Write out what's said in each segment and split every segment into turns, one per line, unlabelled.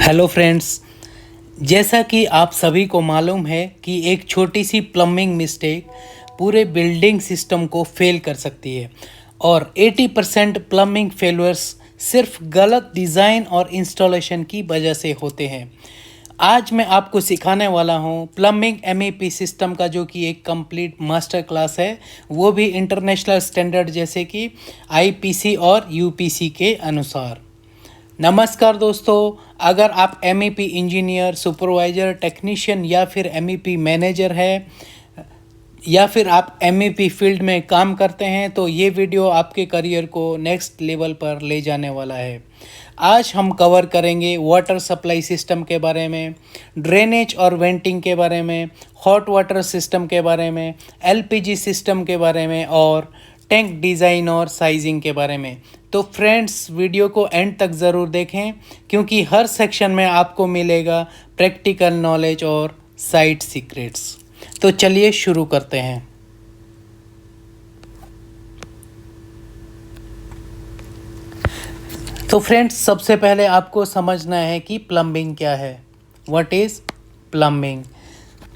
Hello friends. जैसा कि आप सभी को मालूम है कि एक छोटी सी प्लम्बिंग मिस्टेक पूरे बिल्डिंग सिस्टम को फेल कर सकती है और 80% प्लम्बिंग फेलियर्स सिर्फ गलत डिज़ाइन और इंस्टॉलेशन की वजह से होते हैं। आज मैं आपको सिखाने वाला हूँ प्लम्बिंग एमईपी सिस्टम का, जो कि एक कंप्लीट मास्टर क्लास है, वो भी इंटरनेशनल स्टैंडर्ड जैसे कि आईपीसी और यूपीसी के अनुसार। नमस्कार दोस्तों, अगर आप एमईपी इंजीनियर, सुपरवाइज़र, टेक्नीशियन या फिर एमईपी मैनेजर है या फिर आप एमईपी फील्ड में काम करते हैं तो ये वीडियो आपके करियर को नेक्स्ट लेवल पर ले जाने वाला है। आज हम कवर करेंगे वाटर सप्लाई सिस्टम के बारे में, ड्रेनेज और वेंटिंग के बारे में, हॉट वाटर सिस्टम के बारे में, एलपीजी सिस्टम के बारे में और टैंक डिज़ाइन और साइजिंग के बारे में। तो फ्रेंड्स, वीडियो को एंड तक ज़रूर देखें क्योंकि हर सेक्शन में आपको मिलेगा प्रैक्टिकल नॉलेज और साइट सीक्रेट्स। तो चलिए शुरू करते हैं। तो फ्रेंड्स, सबसे पहले आपको समझना है कि प्लम्बिंग क्या है। What is plumbing?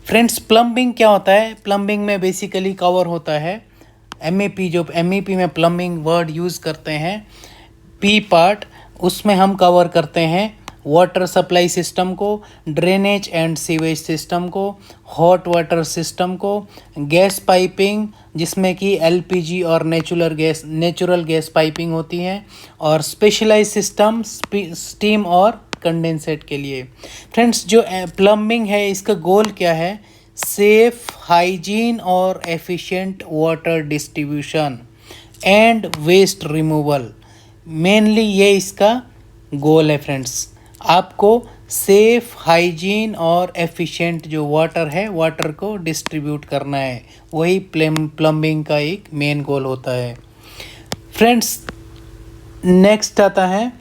Friends, plumbing क्या होता है? प्लम्बिंग में बेसिकली कवर होता है एमईपी, जो एमईपी में प्लम्बिंग वर्ड यूज़ करते हैं, पी पार्ट, उसमें हम कवर करते हैं वाटर सप्लाई सिस्टम को, ड्रेनेज एंड सीवेज सिस्टम को, हॉट वाटर सिस्टम को, गैस पाइपिंग जिसमें कि एलपीजी और नेचुरल गैस पाइपिंग होती है, और स्पेशलाइज सिस्टम स्टीम और कंडेंसेट के लिए। फ्रेंड्स, जो प्लम्बिंग है इसका गोल क्या है? सेफ, हाइजीन और efficient water distribution and waste removal, mainly ये इसका गोल है। फ्रेंड्स, आपको सेफ, हाइजीन और एफिशिएंट जो वाटर है, वाटर को डिस्ट्रीब्यूट करना है, वही प्लम्बिंग का एक मेन गोल होता है। फ्रेंड्स, नेक्स्ट आता है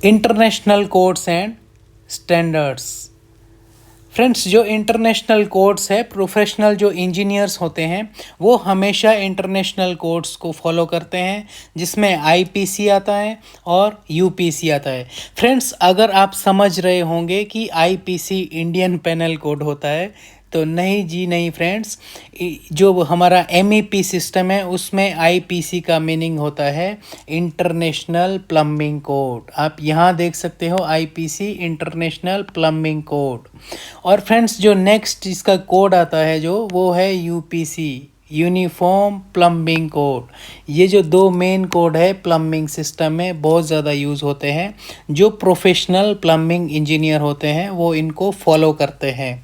international codes and standards. Friends, जो इंटरनेशनल कोड्स है, प्रोफेशनल जो इंजीनियर्स होते हैं वो हमेशा इंटरनेशनल कोड्स को फॉलो करते हैं, जिसमें आईपीसी आता है और यूपीसी आता है। फ्रेंड्स, अगर आप समझ रहे होंगे कि आईपीसी इंडियन पेनल कोड होता है, तो नहीं जी नहीं फ्रेंड्स, जो हमारा एमईपी सिस्टम है उसमें आईपीसी का मीनिंग होता है इंटरनेशनल प्लम्बिंग कोड। आप यहाँ देख सकते हो आईपीसी, इंटरनेशनल प्लम्बिंग कोड। और फ्रेंड्स, जो नेक्स्ट इसका कोड आता है वो है यूपीसी, यूनिफॉर्म प्लम्बिंग कोड। ये जो दो मेन कोड है प्लम्बिंग सिस्टम में बहुत ज़्यादा यूज़ होते हैं। जो प्रोफेशनल प्लम्बिंग इंजीनियर होते हैं वो इनको फॉलो करते हैं।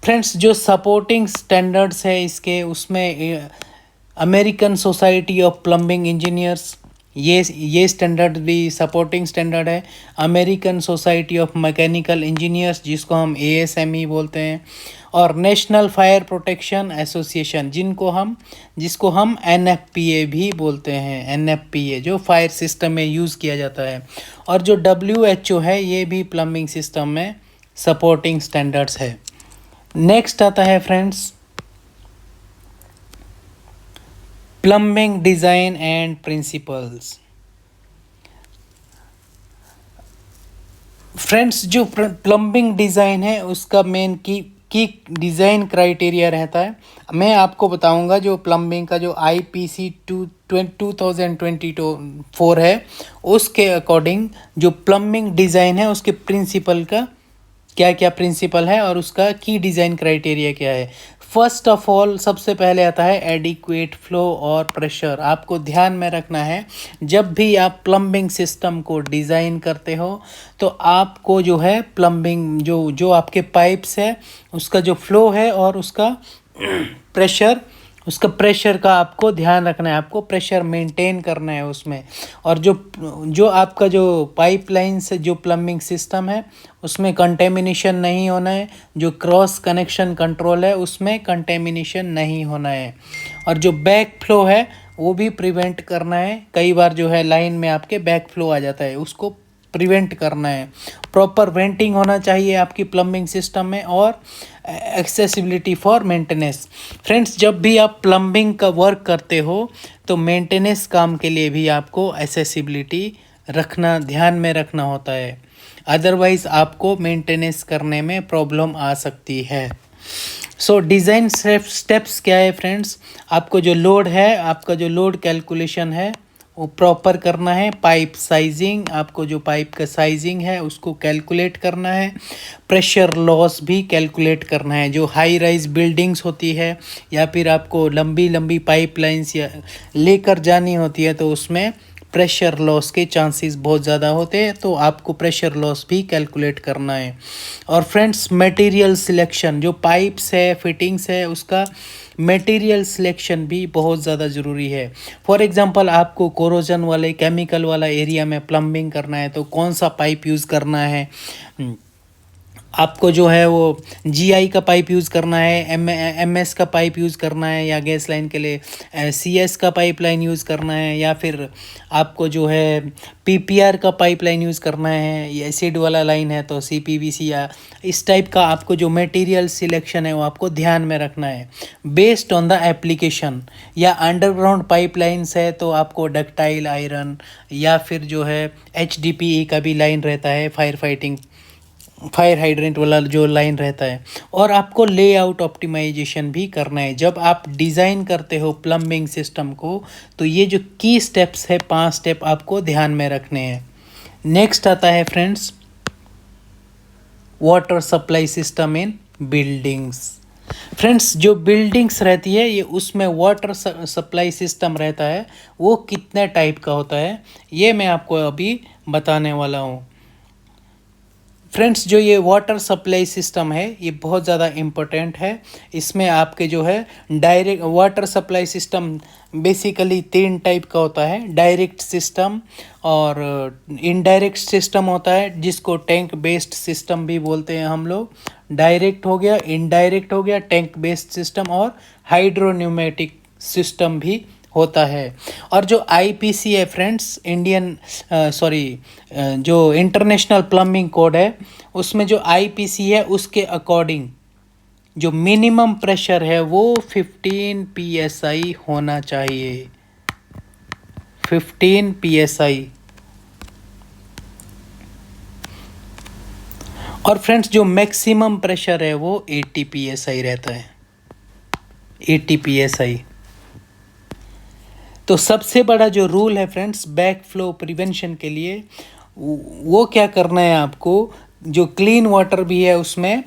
फ्रेंड्स, जो सपोर्टिंग स्टैंडर्ड्स है इसके, उसमें American society of plumbing engineers, ये स्टैंडर्ड भी सपोर्टिंग स्टैंडर्ड है। American society of mechanical engineers, जिसको हम एएसएमई बोलते हैं, और नेशनल फायर प्रोटेक्शन एसोसिएशन, जिसको हम एनएफपीए भी बोलते हैं। एनएफपीए जो फायर सिस्टम में यूज़ किया जाता है। और जो डब्ल्यूएचओ है, ये भी प्लम्बिंग सिस्टम में सपोर्टिंग स्टैंडर्ड्स है। नेक्स्ट आता है friends plumbing design and principles. Friends, जो प्लम्बिंग डिज़ाइन है उसका मेन की डिज़ाइन क्राइटेरिया रहता है। मैं आपको बताऊंगा जो प्लम्बिंग का जो आईपीसी 2024 है, उसके अकॉर्डिंग जो प्लम्बिंग डिज़ाइन है उसके प्रिंसिपल का क्या क्या प्रिंसिपल है और उसका की डिज़ाइन क्राइटेरिया क्या है। फर्स्ट ऑफ ऑल, सबसे पहले आता है एडिक्वेट फ्लो और प्रेशर। आपको ध्यान में रखना है, जब भी आप प्लम्बिंग सिस्टम को डिज़ाइन करते हो तो आपको जो है प्लम्बिंग जो आपके पाइप्स है उसका जो फ्लो है और उसका प्रेशर का आपको ध्यान रखना है। आपको प्रेशर मेंटेन करना है उसमें। और जो आपका जो पाइपलाइन से जो प्लम्बिंग सिस्टम है उसमें कंटेमिनेशन नहीं होना है। जो क्रॉस कनेक्शन कंट्रोल है उसमें कंटेमिनेशन नहीं होना है। और जो बैक फ्लो है वो भी प्रिवेंट करना है। कई बार जो है लाइन में आपके बैक फ्लो आ जाता है, उसको प्रिवेंट करना है। प्रॉपर वेंटिंग होना चाहिए आपकी प्लम्बिंग सिस्टम में, और एक्सेसिबिलिटी फॉर मेंटेनेंस। फ्रेंड्स, जब भी आप प्लम्बिंग का वर्क करते हो तो मेंटेनेंस काम के लिए भी आपको एक्सेसिबिलिटी ध्यान में रखना होता है, अदरवाइज़ आपको मेंटेनेंस करने में प्रॉब्लम आ सकती है। सो डिज़ाइन स्टेप्स क्या है फ्रेंड्स, आपको जो लोड है, आपका जो लोड कैलकुलेशन है वो प्रॉपर करना है। पाइप साइजिंग, आपको जो पाइप का साइजिंग है उसको कैलकुलेट करना है। प्रेशर लॉस भी कैलकुलेट करना है। जो हाई राइज बिल्डिंग्स होती है या फिर आपको लंबी लंबी पाइपलाइंस या लेकर जानी होती है तो उसमें प्रेशर लॉस के चांसेस बहुत ज़्यादा होते हैं, तो आपको प्रेशर लॉस भी कैलकुलेट करना है। और फ्रेंड्स मटेरियल सिलेक्शन, जो पाइप्स है, फिटिंग्स है, उसका मटेरियल सिलेक्शन भी बहुत ज़्यादा ज़रूरी है। फॉर एग्जांपल आपको कोरोजन वाले केमिकल वाला एरिया में प्लम्बिंग करना है तो कौन सा पाइप यूज़ करना है, आपको जो है वो जीआई का पाइप यूज़ करना है, एमएस का पाइप यूज़ करना है, या गैस लाइन के लिए सीएस का पाइपलाइन यूज़ करना है, या फिर आपको जो है पीपीआर का पाइपलाइन यूज़ करना है, या एसिड वाला लाइन है तो सीपीवीसी, या इस टाइप का आपको जो मटेरियल सिलेक्शन है वो आपको ध्यान में रखना है बेस्ड ऑन द एप्लीकेशन। या अंडरग्राउंड पाइपलाइंस है तो आपको डक्टाइल आयरन या फिर जो है एचडीपीई का भी लाइन रहता है, फायर हाइड्रेंट वाला जो लाइन रहता है। और आपको लेआउट ऑप्टिमाइजेशन भी करना है। जब आप डिज़ाइन करते हो प्लम्बिंग सिस्टम को तो ये जो की स्टेप्स है, 5 स्टेप आपको ध्यान में रखने हैं। नेक्स्ट आता है friends water supply system in buildings. Friends जो बिल्डिंग्स रहती है ये उसमें वाटर सप्लाई सिस्टम रहता है, वो कितने टाइप का होता है ये मैं आपको अभी बताने वाला हूँ। फ्रेंड्स जो ये वाटर सप्लाई सिस्टम है ये बहुत ज़्यादा इम्पोर्टेंट है। इसमें आपके जो है direct water supply system basically 3 type का होता है, डायरेक्ट सिस्टम और इनडायरेक्ट सिस्टम होता है, जिसको टैंक बेस्ड सिस्टम भी बोलते हैं हम लोग। डायरेक्ट हो गया, इनडायरेक्ट हो गया, टैंक बेस्ड सिस्टम, और हाइड्रोन्यूमेटिक सिस्टम भी होता है। और जो आईपीसी है फ्रेंड्स, जो इंटरनेशनल प्लम्बिंग कोड है, उसमें जो आईपीसी है उसके अकॉर्डिंग जो मिनिमम प्रेशर है वो 15 psi होना चाहिए, 15 psi। और फ्रेंड्स जो मैक्सिमम प्रेशर है वो 80 psi रहता है, 80 psi। तो सबसे बड़ा जो रूल है फ्रेंड्स बैक फ्लो प्रिवेंशन के लिए, वो क्या करना है आपको, जो क्लीन वाटर भी है उसमें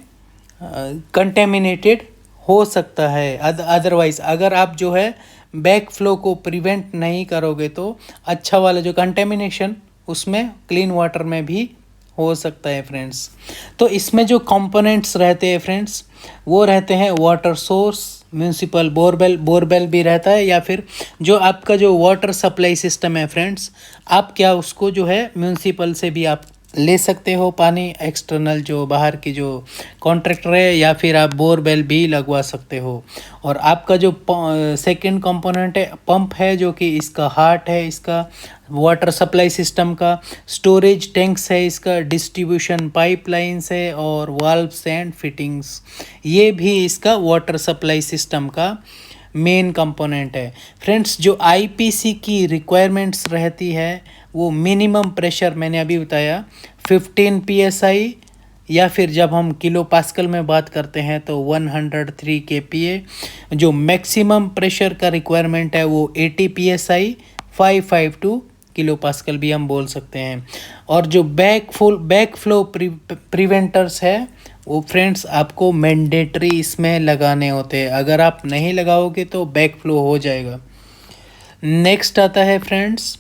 कंटेमिनेटेड हो सकता है। अदरवाइज अगर आप जो है बैक फ्लो को प्रिवेंट नहीं करोगे तो अच्छा वाला जो कंटेमिनेशन उसमें क्लीन वाटर में भी हो सकता है फ्रेंड्स। तो इसमें जो कंपोनेंट्स रहते हैं फ्रेंड्स वो रहते हैं वाटर सोर्स, म्यूनसिपल बोरवेल भी रहता है, या फिर जो आपका जो वाटर सप्लाई सिस्टम है फ्रेंड्स, आप क्या उसको जो है म्यूनसिपल से भी आप ले सकते हो पानी, एक्सटर्नल जो बाहर की जो कॉन्ट्रैक्टर है, या फिर आप बोरवेल भी लगवा सकते हो। और आपका जो सेकंड कंपोनेंट है पंप है, जो कि इसका हार्ट है इसका वाटर सप्लाई सिस्टम का, स्टोरेज टैंक्स है इसका, डिस्ट्रीब्यूशन पाइपलाइंस है, और वाल्व्स एंड फिटिंग्स, ये भी इसका वाटर सप्लाई सिस्टम का मेन कंपोनेंट है। फ्रेंड्स जो आईपीसी की रिक्वायरमेंट्स रहती है वो मिनिमम प्रेशर मैंने अभी बताया 15 psi, या फिर जब हम किलो पास्कल में बात करते हैं तो 103 kPa। जो मैक्सिमम प्रेशर का रिक्वायरमेंट है वो 80 psi, 552 किलो पास्कल भी हम बोल सकते हैं। और जो बैक फ्लो प्रिवेंटर्स है वो फ्रेंड्स आपको मैंडेटरी इसमें लगाने होते हैं, अगर आप नहीं लगाओगे तो बैक फ्लो हो जाएगा। नेक्स्ट आता है फ्रेंड्स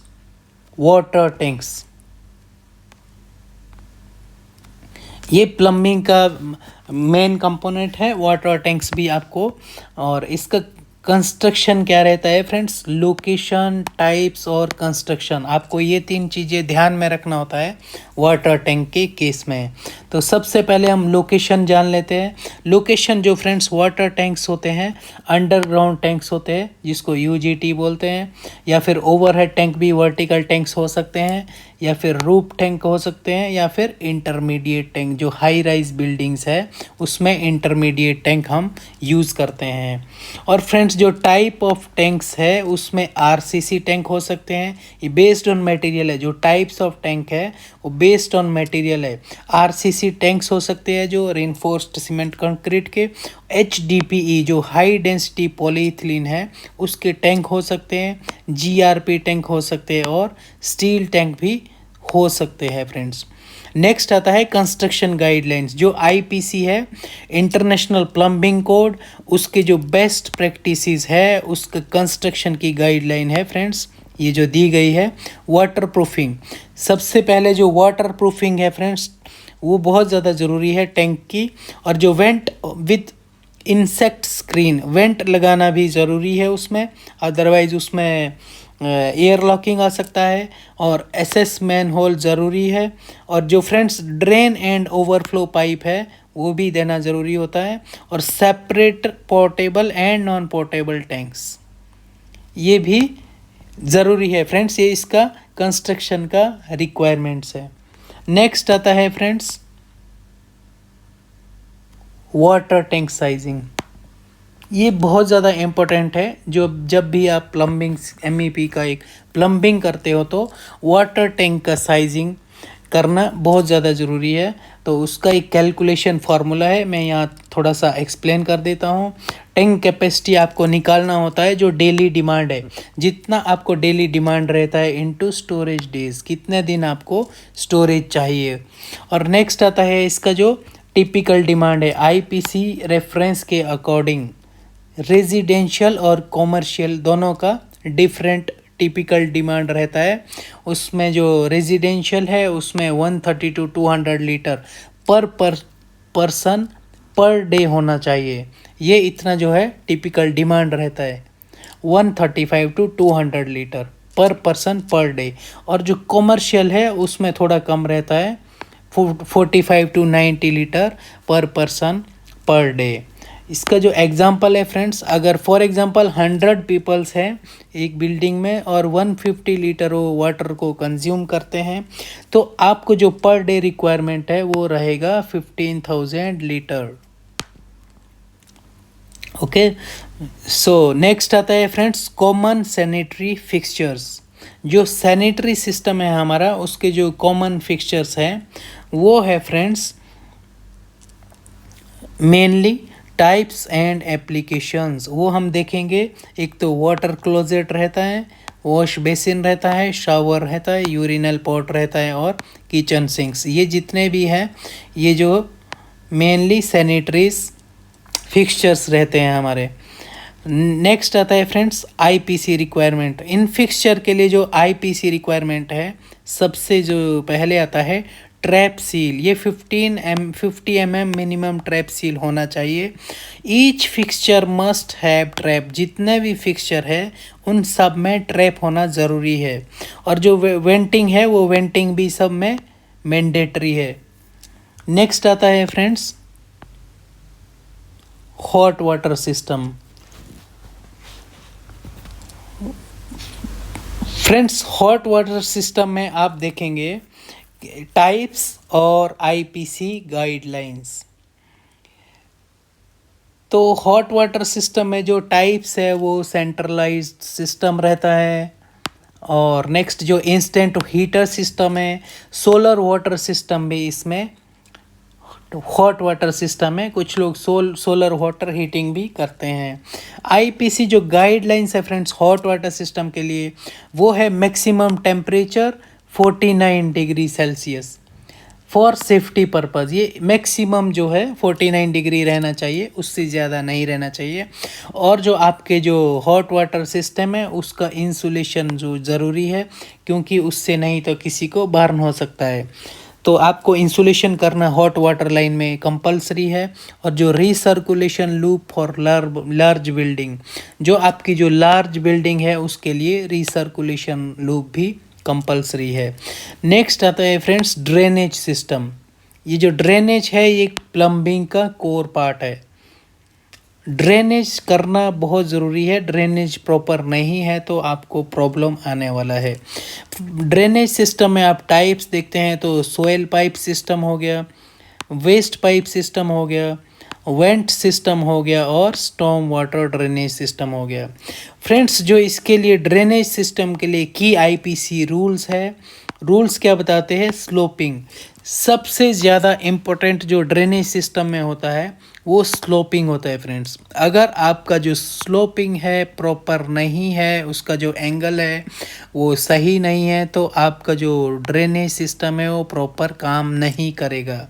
वाटर टैंक्स। ये प्लम्बिंग का मेन कंपोनेंट है, वाटर टैंक्स भी आपको। और इसका कंस्ट्रक्शन क्या रहता है फ्रेंड्स, लोकेशन, टाइप्स और कंस्ट्रक्शन, आपको ये 3 चीज़ें ध्यान में रखना होता है वाटर टैंक के केस में। तो सबसे पहले हम लोकेशन जान लेते हैं। लोकेशन जो फ्रेंड्स वाटर टैंक्स होते हैं, अंडरग्राउंड टैंक्स होते हैं जिसको यूजीटी बोलते हैं, या फिर ओवरहेड टैंक भी वर्टिकल टैंक्स हो सकते हैं, या फिर रूफ टैंक हो सकते हैं, या फिर इंटरमीडिएट टैंक जो हाई राइज बिल्डिंग्स है उसमें इंटरमीडिएट टैंक हम यूज़ करते हैं। और फ्रेंड्स जो टाइप ऑफ टैंक्स है उसमें आरसीसी टैंक हो सकते हैं, ये बेस्ड ऑन मटेरियल है। जो टाइप्स ऑफ टैंक है वो बेस्ड ऑन मटेरियल है। आरसीसी टैंक्स हो सकते हैं जो रेनफोर्स्ड सीमेंट कंक्रीट के, एचडीपीई जो हाई डेंसिटी पॉलीइथिलीन है उसके टैंक हो सकते हैं, जीआरपी टैंक हो सकते हैं, और स्टील टैंक भी हो सकते हैं फ्रेंड्स। नेक्स्ट आता है कंस्ट्रक्शन गाइडलाइंस। जो आईपीसी है, इंटरनेशनल प्लम्बिंग कोड, उसके जो बेस्ट प्रैक्टिसेस है उसका कंस्ट्रक्शन की गाइडलाइन है फ्रेंड्स, ये जो दी गई है। वाटर प्रूफिंग, सबसे पहले जो वाटर प्रूफिंग है फ्रेंड्स वो बहुत ज़्यादा ज़रूरी है टैंक की। और जो went with insect screen, went लगाना भी ज़रूरी है उसमें, अदरवाइज़ उसमें एयर लॉकिंग आ सकता है। और एसएस मैन होल ज़रूरी है। और जो friends drain and overflow pipe है वो भी देना ज़रूरी होता है। और separate portable and non portable tanks ये भी ज़रूरी है फ्रेंड्स, ये इसका कंस्ट्रक्शन का रिक्वायरमेंट्स है। नेक्स्ट आता है फ्रेंड्स वाटर टैंक साइजिंग। ये बहुत ज़्यादा इम्पोर्टेंट है। जो जब भी आप प्लम्बिंग एमईपी का एक प्लम्बिंग करते हो तो वाटर टैंक का साइजिंग करना बहुत ज़्यादा ज़रूरी है। तो उसका एक कैलकुलेशन फार्मूला है, मैं यहाँ थोड़ा सा एक्सप्लेन कर देता हूँ। टैंक कैपेसिटी आपको निकालना होता है जो डेली डिमांड है, जितना आपको डेली डिमांड रहता है इनटू स्टोरेज डेज, कितने दिन आपको स्टोरेज चाहिए। और नेक्स्ट आता है इसका जो टिपिकल डिमांड है आईपीसी रेफरेंस के अकॉर्डिंग। रेजिडेंशियल और कॉमर्शियल दोनों का डिफरेंट टिपिकल डिमांड रहता है। उसमें जो रेजिडेंशियल है उसमें 130 to 200 लीटर पर पर्सन पर डे होना चाहिए। ये इतना जो है टिपिकल डिमांड रहता है, 135 to 200 लीटर पर पर्सन पर डे। और जो कॉमर्शियल है उसमें थोड़ा कम रहता है, 45 to 90 लीटर पर पर्सन पर डे। इसका जो एग्ज़ाम्पल है फ्रेंड्स, अगर फॉर एग्ज़ाम्पल 100 पीपल्स हैं एक बिल्डिंग में और 150 लीटर वो वाटर को कंज्यूम करते हैं तो आपको जो पर डे रिक्वायरमेंट है वो रहेगा 15,000 लीटर। ओके, सो नेक्स्ट आता है फ्रेंड्स कॉमन सैनिटरी फिक्सचर्स। जो सैनिटरी सिस्टम है हमारा उसके जो कॉमन फिक्सचर्स हैं वो है friends mainly types and applications. वो हम देखेंगे, एक तो वाटर क्लोजेट रहता है, वॉश बेसिन रहता है, शावर रहता है, यूरिनल पॉट रहता है, और किचन सिंक्स। ये जितने भी हैं ये जो मेनली सैनिटरीज फिक्सचर्स रहते हैं हमारे। नेक्स्ट आता है फ्रेंड्स आईपीसी रिक्वायरमेंट। इन फिक्सचर के लिए जो आईपीसी रिक्वायरमेंट है सबसे जो पहले आता है ट्रैप सील। ये 50 mm मिनिमम ट्रैप सील होना चाहिए। Each fixture must have trap, जितने भी फिक्सचर है उन सब में ट्रैप होना ज़रूरी है। और जो वेंटिंग है वो वेंटिंग भी सब में मैंडेटरी है। नेक्स्ट आता है friends hot water system. Friends hot water system में आप देखेंगे टाइप्स और आईपीसी गाइडलाइंस। तो हॉट वाटर सिस्टम में जो टाइप्स है वो सेंट्रलाइज्ड सिस्टम रहता है। और नेक्स्ट जो इंस्टेंट हीटर सिस्टम है, सोलर वाटर सिस्टम भी इसमें हॉट वाटर सिस्टम है। कुछ लोग सोलर वाटर हीटिंग भी करते हैं। आईपीसी जो गाइडलाइंस है फ्रेंड्स हॉट वाटर सिस्टम के लिए वो है maximum temperature 49 degree Celsius for safety purpose. ये मैक्सिमम जो है 49 डिग्री रहना चाहिए, उससे ज़्यादा नहीं रहना चाहिए। और जो आपके जो हॉट वाटर सिस्टम है उसका इंसुलेशन जो ज़रूरी है, क्योंकि उससे नहीं तो किसी को बर्न हो सकता है। तो आपको इंसुलेशन करना हॉट वाटर लाइन में कंपलसरी है। और जो recirculation loop for large building, जो आपकी जो लार्ज बिल्डिंग है उसके लिए रीसर्कुलेशन लूप भी कंपलसरी है। नेक्स्ट आता है फ्रेंड्स ड्रेनेज सिस्टम। ये जो ड्रेनेज है ये प्लम्बिंग का कोर पार्ट है। ड्रेनेज करना बहुत ज़रूरी है। ड्रेनेज प्रॉपर नहीं है तो आपको प्रॉब्लम आने वाला है। ड्रेनेज सिस्टम में आप टाइप्स देखते हैं तो सोयल पाइप सिस्टम हो गया, वेस्ट पाइप सिस्टम हो गया, वेंट सिस्टम हो गया और स्टॉर्म वाटर ड्रेनेज सिस्टम हो गया। फ्रेंड्स जो इसके लिए ड्रेनेज सिस्टम के लिए की आईपीसी रूल्स है। रूल्स क्या बताते हैं? स्लोपिंग सबसे ज़्यादा इम्पोर्टेंट जो ड्रेनेज सिस्टम में होता है वो स्लोपिंग होता है फ्रेंड्स। अगर आपका जो स्लोपिंग है प्रॉपर नहीं है, उसका जो एंगल है वो सही नहीं है, तो आपका जो ड्रेनेज सिस्टम है वो प्रॉपर काम नहीं करेगा।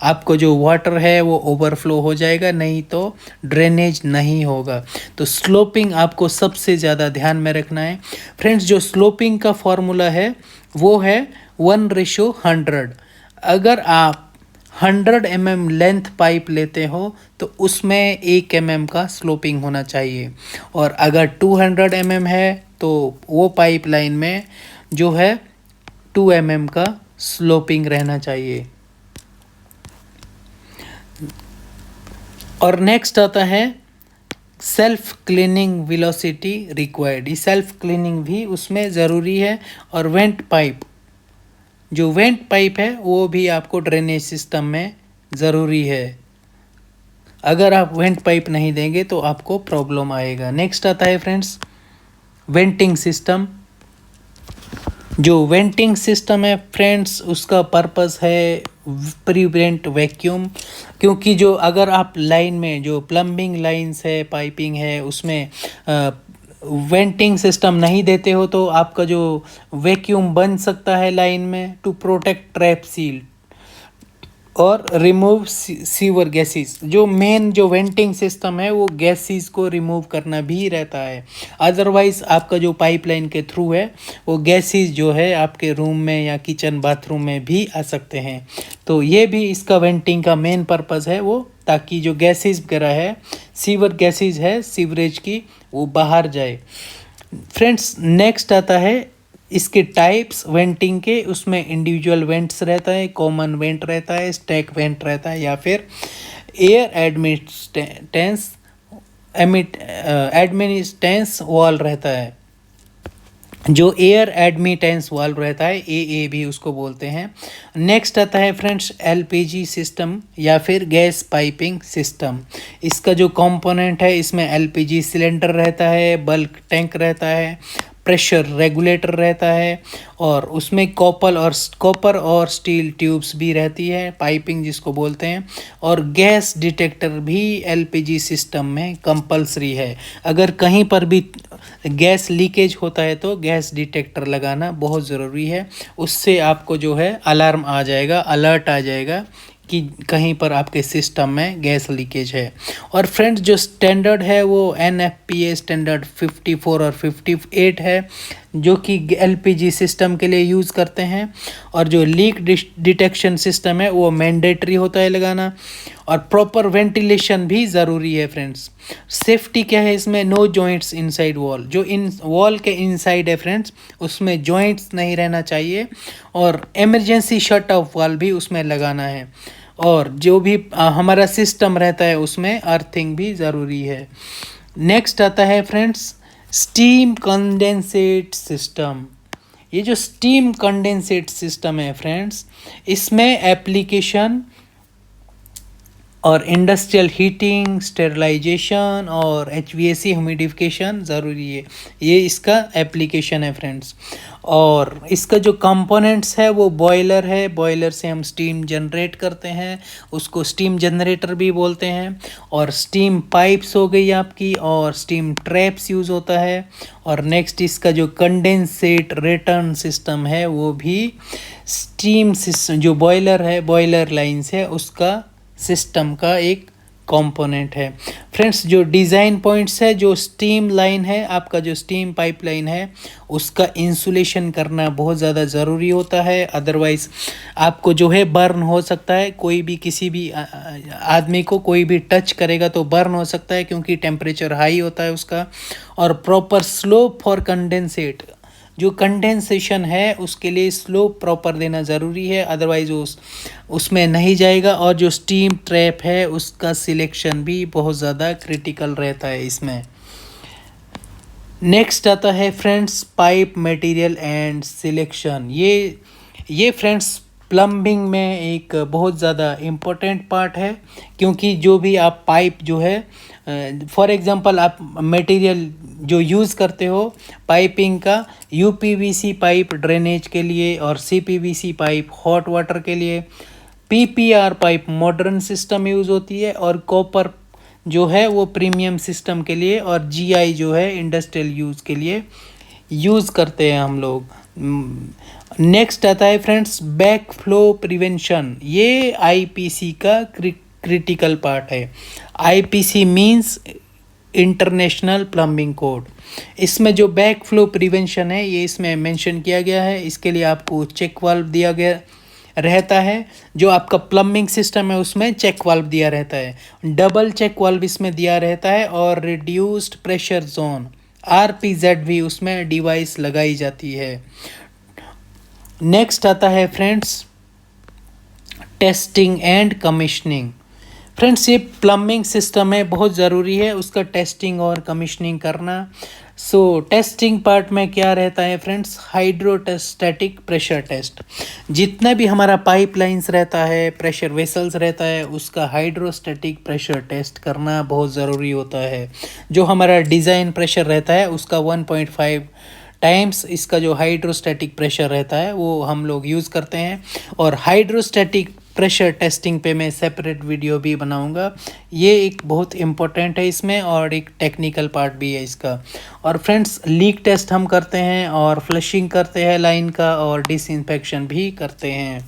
आपको जो वाटर है वो ओवरफ्लो हो जाएगा, नहीं तो ड्रेनेज नहीं होगा। तो स्लोपिंग आपको सबसे ज़्यादा ध्यान में रखना है फ्रेंड्स। जो स्लोपिंग का फॉर्मूला है वो है 1:100। अगर आप 100 mm लेंथ पाइप लेते हो तो उसमें 1 mm का स्लोपिंग होना चाहिए, और अगर 200 mm है तो वो पाइप लाइन में जो है 2 mm का स्लोपिंग रहना चाहिए। और नेक्स्ट आता है सेल्फ क्लीनिंग वेलोसिटी रिक्वायर्ड। ये सेल्फ क्लीनिंग भी उसमें ज़रूरी है। और वेंट पाइप, जो वेंट पाइप है वो भी आपको ड्रेनेज सिस्टम में ज़रूरी है। अगर आप वेंट पाइप नहीं देंगे तो आपको प्रॉब्लम आएगा। नेक्स्ट आता है फ्रेंड्स वेंटिंग सिस्टम। जो वेंटिंग सिस्टम है फ्रेंड्स उसका पर्पस है प्रिवेंट वैक्यूम। क्योंकि जो अगर आप लाइन में जो प्लम्बिंग लाइन्स है, पाइपिंग है, उसमें वेंटिंग सिस्टम नहीं देते हो तो आपका जो वैक्यूम बन सकता है लाइन में, टू प्रोटेक्ट ट्रैप सील और रिमूव सीवर गैसेस। जो मेन जो वेंटिंग सिस्टम है वो गैसेस को रिमूव करना भी रहता है। अदरवाइज़ आपका जो पाइपलाइन के थ्रू है वो गैसेस जो है आपके रूम में या किचन बाथरूम में भी आ सकते हैं। तो ये भी इसका वेंटिंग का मेन पर्पस है, वो ताकि जो गैसेस वगैरह है, सीवर गैसेस है सीवरेज की, वो बाहर जाए। फ्रेंड्स नेक्स्ट आता है इसके टाइप्स वेंटिंग के। उसमें इंडिविजुअल वेंट्स रहता है, कॉमन वेंट रहता है, स्टैक वेंट रहता है, या फिर एयर एडमिटेंस वॉल रहता है। जो एयर एडमिटेंस वाल्व रहता है ए भी उसको बोलते हैं। नेक्स्ट आता है फ्रेंड्स एलपीजी सिस्टम या फिर गैस पाइपिंग सिस्टम। इसका जो कंपोनेंट है इसमें एलपीजी सिलेंडर रहता है, बल्क टैंक रहता है, प्रेशर रेगुलेटर रहता है, और उसमें कॉपर और स्टील ट्यूब्स भी रहती है, पाइपिंग जिसको बोलते हैं। और गैस डिटेक्टर भी एलपीजी सिस्टम में कंपलसरी है। अगर कहीं पर भी गैस लीकेज होता है तो गैस डिटेक्टर लगाना बहुत ज़रूरी है। उससे आपको जो है अलार्म आ जाएगा, अलर्ट आ जाएगा कि कहीं पर आपके सिस्टम में गैस लीकेज है। और फ्रेंड्स जो स्टैंडर्ड है वो NFPA स्टैंडर्ड 54 और 58 है, जो कि LPG सिस्टम के लिए यूज़ करते हैं। और जो लीक डिटेक्शन सिस्टम है वो मैंडेटरी होता है लगाना। और प्रॉपर वेंटिलेशन भी ज़रूरी है फ्रेंड्स। सेफ्टी क्या है इसमें? No joints inside wall. जो इन वॉल के इनसाइड है फ्रेंड्स उसमें जॉइंट्स नहीं रहना चाहिए। और इमरजेंसी शट ऑफ वॉल भी उसमें लगाना है। और जो भी हमारा सिस्टम रहता है उसमें अर्थिंग भी ज़रूरी है। नेक्स्ट आता है फ्रेंड्स स्टीम कंडेंसेट सिस्टम। ये जो स्टीम कंडेंसेट सिस्टम है फ्रेंड्स, इसमें एप्लीकेशन और इंडस्ट्रियल हीटिंग, स्टेरिलाइजेशन और HVAC ह्यूमिडिफिकेशन ज़रूरी है। ये इसका एप्लीकेशन है फ्रेंड्स। और इसका जो कंपोनेंट्स है वो बॉयलर है। बॉयलर से हम स्टीम जनरेट करते हैं, उसको स्टीम जनरेटर भी बोलते हैं। और स्टीम पाइप्स हो गई आपकी, और स्टीम ट्रैप्स यूज़ होता है। और नेक्स्ट इसका जो कंडेंसेट रिटर्न सिस्टम है वो भी स्टीम सिस्टम, जो बॉयलर है, बॉयलर लाइन्स है, उसका सिस्टम का एक कंपोनेंट है। फ्रेंड्स जो डिज़ाइन पॉइंट्स है, जो स्टीम लाइन है, आपका जो स्टीम पाइपलाइन है उसका इंसुलेशन करना बहुत ज़्यादा ज़रूरी होता है। अदरवाइज़ आपको जो है बर्न हो सकता है। कोई भी किसी भी आदमी को कोई भी टच करेगा तो बर्न हो सकता है, क्योंकि टेम्परेचर हाई होता है उसका। और प्रॉपर स्लोप फॉर कंडेंसेट, जो कंडेंसेशन है उसके लिए स्लोप प्रॉपर देना ज़रूरी है, अदरवाइज उसमें नहीं जाएगा। और जो स्टीम ट्रैप है उसका सिलेक्शन भी बहुत ज़्यादा क्रिटिकल रहता है इसमें। नेक्स्ट आता है friends pipe material and selection. ये फ्रेंड्स प्लम्बिंग में एक बहुत ज़्यादा इम्पोर्टेंट पार्ट है, क्योंकि जो भी आप पाइप जो है फॉर एग्जांपल आप मटेरियल जो यूज़ करते हो पाइपिंग का, यूपीवीसी पाइप ड्रेनेज के लिए और सीपीवीसी पाइप हॉट वाटर के लिए, PPR pipe modern system use होती है, और कॉपर जो है वो प्रीमियम सिस्टम के लिए, और जीआई जो है इंडस्ट्रियल यूज़ के लिए यूज़ करते हैं हम लोग। नेक्स्ट आता है फ्रेंड्स बैक फ्लो प्रिवेंशन। ये आईपीसी का क्रिटिकल पार्ट है। IPC means international plumbing code. इसमें जो बैक फ्लो प्रिवेंशन है ये इसमें मेंशन किया गया है। इसके लिए आपको चेक वाल्व दिया गया रहता है। जो आपका प्लम्बिंग सिस्टम है उसमें चेक वाल्व दिया रहता है, डबल चेक वाल्व इसमें दिया रहता है, और रिड्यूस्ड प्रेशर जोन आरपीजेड भी उसमें डिवाइस लगाई जाती है। नेक्स्ट आता है friends testing and commissioning. Friends ये प्लम्बिंग सिस्टम में बहुत ज़रूरी है उसका टेस्टिंग और कमीशनिंग करना। सो टेस्टिंग पार्ट में क्या रहता है फ्रेंड्स, हाइड्रोस्टैटिक प्रेशर टेस्ट। जितना भी हमारा पाइपलाइंस रहता है, प्रेशर वेसल्स रहता है, उसका हाइड्रोस्टैटिक प्रेशर टेस्ट करना बहुत ज़रूरी होता है। जो हमारा डिज़ाइन प्रेशर रहता है उसका 1.5 टाइम्स इसका जो हाइड्रोस्टैटिक प्रेशर रहता है वो हम लोग यूज़ करते हैं। और हाइड्रोस्टैटिक प्रेशर टेस्टिंग पे मैं सेपरेट वीडियो भी बनाऊंगा। ये एक बहुत इम्पोर्टेंट है इसमें, और एक टेक्निकल पार्ट भी है इसका। और फ्रेंड्स लीक टेस्ट हम करते हैं, और फ्लशिंग करते हैं लाइन का, और डिसइंफेक्शन भी करते हैं।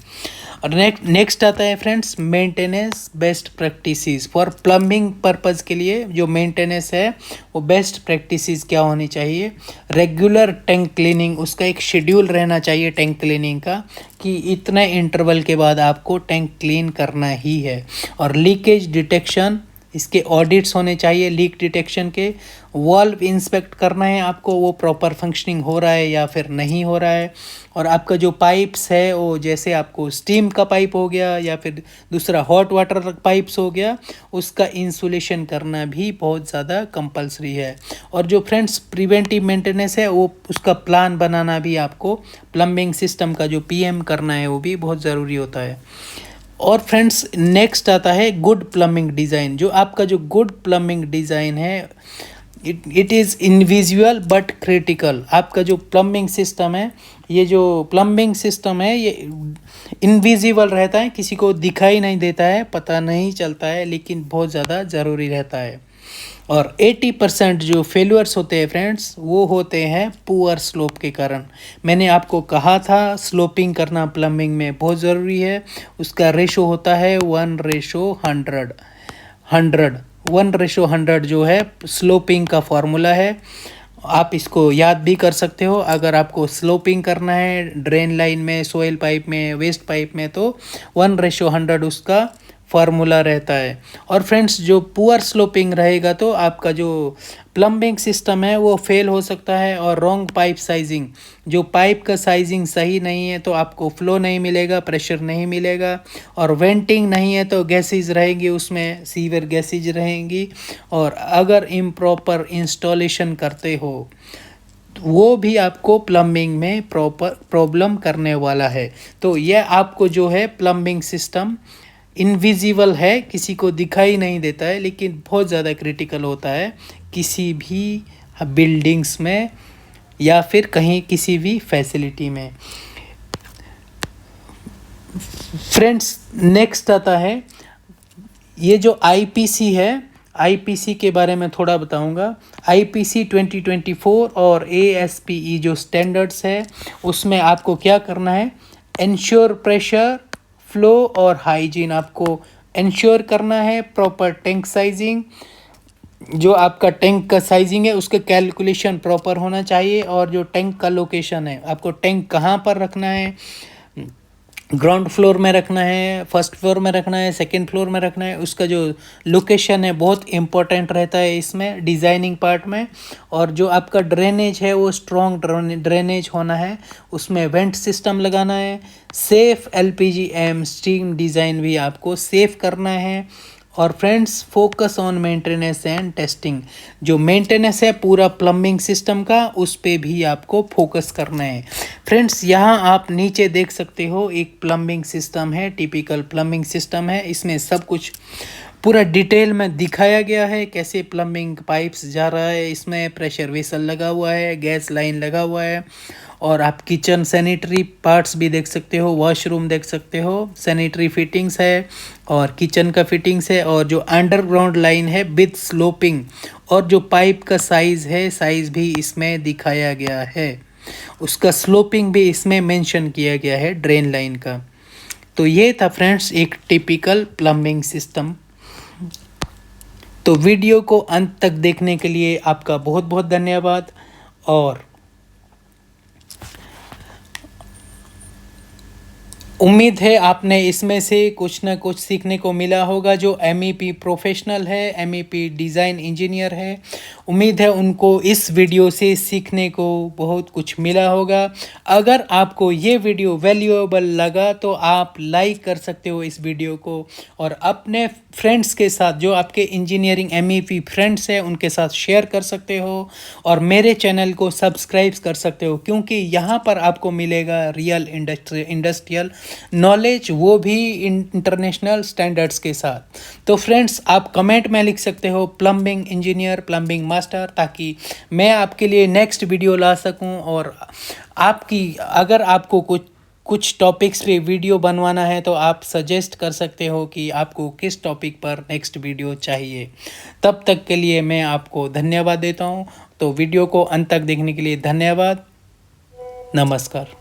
और नेक्स्ट आता है friends maintenance best practices for plumbing purpose के लिए। जो मेंटेनेंस है वो बेस्ट प्रैक्टिसेस क्या होनी चाहिए, रेगुलर टैंक क्लीनिंग, उसका एक शेड्यूल रहना चाहिए टैंक क्लीनिंग का, कि इतने इंटरवल के बाद आपको टैंक क्लीन करना ही है। और लीकेज डिटेक्शन, इसके ऑडिट्स होने चाहिए लीक डिटेक्शन के। वाल्व इंस्पेक्ट करना है आपको, वो प्रॉपर फंक्शनिंग हो रहा है या फिर नहीं हो रहा है। और आपका जो पाइप्स है वो जैसे आपको स्टीम का पाइप हो गया या फिर दूसरा हॉट वाटर पाइप्स हो गया, उसका इंसुलेशन करना भी बहुत ज़्यादा कंपलसरी है। और जो फ्रेंड्स प्रिवेंटिव मेंटेनेंस है वो उसका प्लान बनाना भी आपको प्लम्बिंग सिस्टम का जो पीएम करना है वो भी बहुत ज़रूरी होता है। और फ्रेंड्स नेक्स्ट आता है गुड प्लम्बिंग डिज़ाइन। जो आपका जो गुड प्लम्बिंग डिज़ाइन है इट इज़ इनविजुअल बट क्रिटिकल। आपका जो प्लम्बिंग सिस्टम है, ये जो प्लम्बिंग सिस्टम है ये इनविजिबल रहता है, किसी को दिखाई नहीं देता है, पता नहीं चलता है, लेकिन बहुत ज़्यादा ज़रूरी रहता है। और 80% जो फेल्यूर्स होते हैं फ्रेंड्स वो होते हैं पुअर स्लोप के कारण। मैंने आपको कहा था स्लोपिंग करना प्लम्बिंग में बहुत ज़रूरी है। उसका रेशो होता है 1:100। 1:100 जो है स्लोपिंग का फॉर्मूला है। आप इसको याद भी कर सकते हो। अगर आपको स्लोपिंग करना है ड्रेन लाइन में, सोइल पाइप में, वेस्ट पाइप में, तो 1:100 उसका फार्मूला रहता है। और फ्रेंड्स जो पुअर स्लोपिंग रहेगा तो आपका जो प्लम्बिंग सिस्टम है वो फेल हो सकता है। और रॉन्ग पाइप साइजिंग, जो पाइप का साइजिंग सही नहीं है तो आपको फ्लो नहीं मिलेगा, प्रेशर नहीं मिलेगा। और वेंटिंग नहीं है तो गैसेज रहेंगी, उसमें सीवियर गैसेज रहेंगी। और अगर इम्प्रॉपर इंस्टॉलेशन करते हो वो भी आपको प्लम्बिंग में प्रॉब्लम करने वाला है। तो यह आपको जो है प्लम्बिंग सिस्टम इनविजिबल है, किसी को दिखाई नहीं देता है, लेकिन बहुत ज़्यादा क्रिटिकल होता है किसी भी बिल्डिंग्स में या फिर कहीं किसी भी फैसिलिटी में। फ्रेंड्स नेक्स्ट आता है ये जो आईपीसी है, आईपीसी के बारे में थोड़ा बताऊंगा। आईपीसी 2024 और एएसपीई जो स्टैंडर्ड्स है उसमें आपको क्या करना है, इंश्योर प्रेशर फ्लो और हाइजीन आपको इंश्योर करना है। प्रॉपर टैंक साइजिंग, जो आपका टैंक का साइजिंग है उसके कैलकुलेशन प्रॉपर होना चाहिए। और जो टैंक का लोकेशन है, आपको टैंक कहाँ पर रखना है, ग्राउंड फ्लोर में रखना है, फर्स्ट फ्लोर में रखना है, सेकंड फ्लोर में रखना है, उसका जो लोकेशन है बहुत इम्पोर्टेंट रहता है इसमें डिज़ाइनिंग पार्ट में। और जो आपका ड्रेनेज है वो स्ट्रॉन्ग ड्रेनेज होना है, उसमें वेंट सिस्टम लगाना है, सेफ़ LPG स्टीम डिज़ाइन भी आपको सेफ करना है। और friends focus on maintenance and testing, जो मेंटेनेंस है पूरा प्लम्बिंग सिस्टम का उस पे भी आपको फोकस करना है। फ्रेंड्स यहाँ आप नीचे देख सकते हो एक प्लम्बिंग सिस्टम है, टिपिकल प्लम्बिंग सिस्टम है। इसमें सब कुछ पूरा डिटेल में दिखाया गया है, कैसे प्लम्बिंग पाइप्स जा रहा है, इसमें प्रेशर वेसल लगा हुआ है, गैस लाइन लगा हुआ है। और आप किचन सैनिटरी पार्ट्स भी देख सकते हो, वॉशरूम देख सकते हो, सैनिटरी फिटिंग्स है और किचन का फिटिंग्स है। और जो अंडरग्राउंड लाइन है विद स्लोपिंग, और जो पाइप का साइज़ है, साइज़ भी इसमें दिखाया गया है, उसका स्लोपिंग भी इसमें मेंशन किया गया है ड्रेन लाइन का। तो ये था फ्रेंड्स एक टिपिकल प्लम्बिंग सिस्टम। तो वीडियो को अंत तक देखने के लिए आपका बहुत बहुत धन्यवाद। और उम्मीद है आपने इसमें से कुछ ना कुछ सीखने को मिला होगा। जो MEP प्रोफेशनल है, MEP डिज़ाइन इंजीनियर है, उम्मीद है उनको इस वीडियो से सीखने को बहुत कुछ मिला होगा। अगर आपको ये वीडियो वैल्यूएबल लगा तो आप लाइक कर सकते हो इस वीडियो को, और अपने फ्रेंड्स के साथ, जो आपके इंजीनियरिंग MEP फ्रेंड्स हैं, उनके साथ शेयर कर सकते हो। और मेरे चैनल को सब्सक्राइब कर सकते हो, क्योंकि यहाँ पर आपको मिलेगा रियल इंडस्ट्रियल नॉलेज, वो भी इंटरनेशनल स्टैंडर्ड्स के साथ। तो फ्रेंड्स आप कमेंट में लिख सकते हो प्लम्बिंग इंजीनियर, प्लम्बिंग मास्टर, ताकि मैं आपके लिए नेक्स्ट वीडियो ला सकूं। और आपकी अगर आपको कुछ टॉपिक्स पे वीडियो बनवाना है तो आप सजेस्ट कर सकते हो कि आपको किस टॉपिक पर नेक्स्ट वीडियो चाहिए। तब तक के लिए मैं आपको धन्यवाद देता हूँ। तो वीडियो को अंत तक देखने के लिए धन्यवाद। नमस्कार।